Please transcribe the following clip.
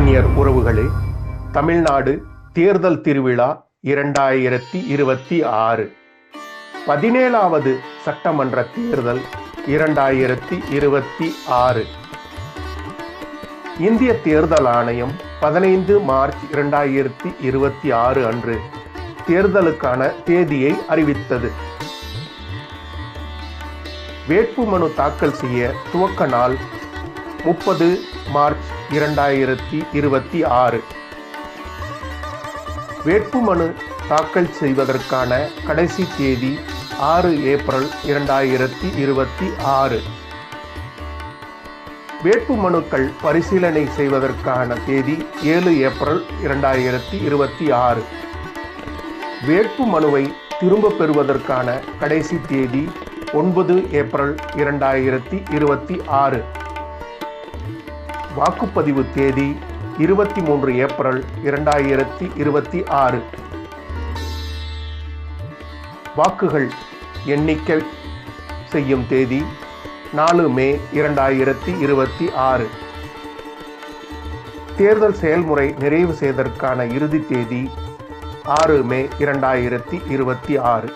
வன்னியர் உறவுகளே, தமிழ்நாடு தேர்தல் திருவிழா 2026 17வது சட்டமன்ற தேர்தல் 2026. இந்திய தேர்தல் ஆணையம் 15 மார்ச் 2026 அன்று தேர்தலுக்கான தேதியை அறிவித்தது. வேட்புமனு தாக்கல் செய்ய துவக்க நாள் 30 மார்ச் 2026. வேட்புமனு தாக்கல் செய்வதற்கான கடைசி தேதி 6 ஏப்ரல் 2026. வேட்புமனுக்கள் பரிசீலனை செய்வதற்கான தேதி 7 ஏப்ரல் 2026. வேட்புமனுவை திரும்ப பெறுவதற்கான கடைசி தேதி 9 ஏப்ரல் 2026. வாக்குப்பதிவு தேதி 23 ஏப்ரல் 2026. வாக்குகள் எண்ணிக்கை செய்யும் தேதி 4 மே 2026. தேர்தல் செயல்முறை நிறைவு செய்வதற்கான இறுதி தேதி 6 மே 2026.